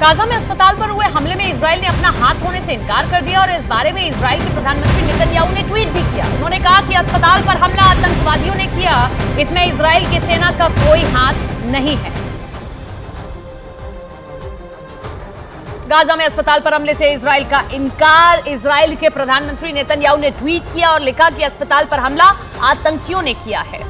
Gaza में अस्पताल पर हुए हमले में इजराइल ने अपना हाथ धोने से इनकार कर दिया और इस बारे में इजराइल के प्रधानमंत्री नेतन्याहू ने ट्वीट भी किया। उन्होंने कहा कि अस्पताल पर हमला आतंकवादियों ने किया, इसमें इजराइल की सेना का कोई हाथ नहीं है। गाजा में अस्पताल पर हमले से इजराइल का इनकार। इजराइल के प्रधानमंत्री नेतन्याहू ने ट्वीट किया और लिखा कि अस्पताल पर हमला आतंकियों ने किया है।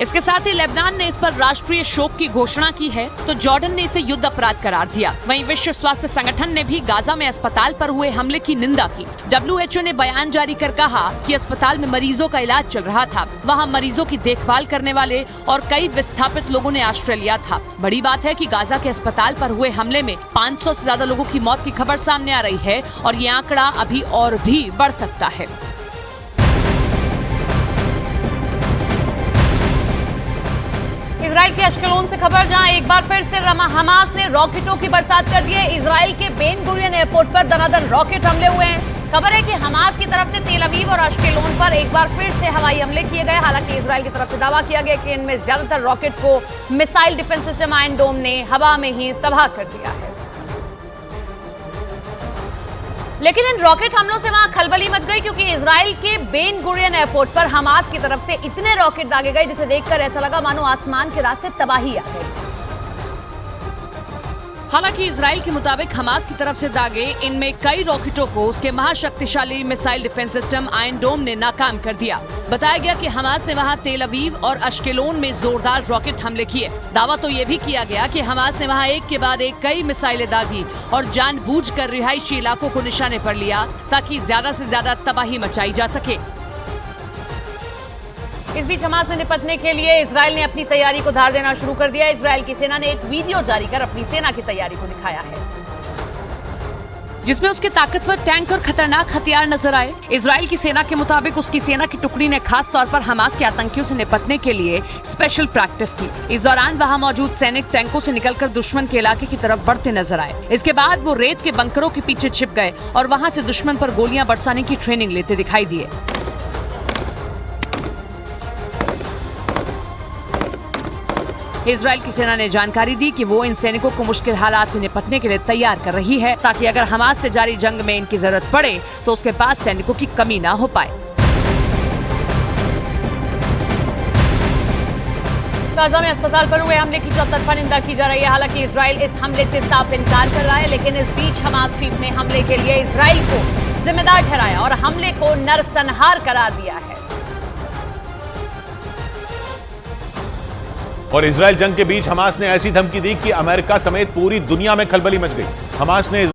इसके साथ ही लेबनान ने इस पर राष्ट्रीय शोक की घोषणा की है, तो जॉर्डन ने इसे युद्ध अपराध करार दिया। वहीं विश्व स्वास्थ्य संगठन ने भी गाजा में अस्पताल पर हुए हमले की निंदा की। WHO ने बयान जारी कर कहा कि अस्पताल में मरीजों का इलाज चल रहा था, वहां मरीजों की देखभाल करने वाले और कई विस्थापित लोगों ने आश्रय लिया था। बड़ी बात है कि गाजा के अस्पताल पर हुए हमले में 500 से ज्यादा लोगों की मौत की खबर सामने आ रही है और ये आंकड़ा अभी और भी बढ़ सकता है। इजराइल के अश्केलोन से खबर, जहां एक बार फिर से हमास ने रॉकेटों की बरसात कर दी है। इजराइल के बेन गुरियन एयरपोर्ट पर दनादन रॉकेट हमले हुए हैं। खबर है कि हमास की तरफ से तेल अवीव और अश्केलोन पर एक बार फिर से हवाई हमले किए गए। हालांकि इजराइल की तरफ से दावा किया गया कि इनमें ज्यादातर रॉकेट को मिसाइल डिफेंस सिस्टम आयरन डोम ने हवा में ही तबाह कर दिया है। लेकिन इन रॉकेट हमलों से वहां खलबली मच गई, क्योंकि इजराइल के बेन गुरियन एयरपोर्ट पर हमास की तरफ से इतने रॉकेट दागे गए जिसे देखकर ऐसा लगा मानो आसमान के रास्ते तबाही आ गई। हालांकि इजराइल के मुताबिक हमास की तरफ से दागे इनमें कई रॉकेटों को उसके महाशक्तिशाली मिसाइल डिफेंस सिस्टम आयरन डोम ने नाकाम कर दिया। बताया गया कि हमास ने वहां तेल अवीव और अश्केलोन में जोरदार रॉकेट हमले किए। दावा तो ये भी किया गया कि हमास ने वहां एक के बाद एक कई मिसाइलें दागी और जानबूझकर रिहायशी इलाकों को निशाने पर लिया ताकि ज्यादा से ज्यादा तबाही मचाई जा सके। इस बीच हमास से निपटने के लिए इजराइल ने अपनी तैयारी को धार देना शुरू कर दिया है। इजराइल की सेना ने एक वीडियो जारी कर अपनी सेना की तैयारी को दिखाया है, जिसमें उसके ताकतवर टैंक और खतरनाक हथियार नजर आए। इजराइल की सेना के मुताबिक उसकी सेना की टुकड़ी ने खास तौर पर हमास के आतंकियों से निपटने के लिए स्पेशल प्रैक्टिस की। इस दौरान वहां मौजूद सैनिक टैंकों से निकलकर दुश्मन के इलाके की तरफ बढ़ते नजर आए। इसके बाद वो रेत के बंकरों के पीछे छिप गए और वहां से दुश्मन पर गोलियां बरसाने की ट्रेनिंग लेते दिखाई दिए। इजराइल की सेना ने जानकारी दी कि वो इन सैनिकों को मुश्किल हालात से निपटने के लिए तैयार कर रही है, ताकि अगर हमास से जारी जंग में इनकी जरूरत पड़े तो उसके पास सैनिकों की कमी ना हो पाए। गाजा में अस्पताल पर हुए हमले की चौतरफा निंदा की जा रही है। हालांकि इजराइल इस हमले से साफ इनकार कर रहा है, लेकिन इस बीच हमास चीफ ने हमले के लिए इजराइल को जिम्मेदार ठहराया और हमले को नरसंहार करार दिया है। और इजराइल जंग के बीच हमास ने ऐसी धमकी दी कि अमेरिका समेत पूरी दुनिया में खलबली मच गई। हमास ने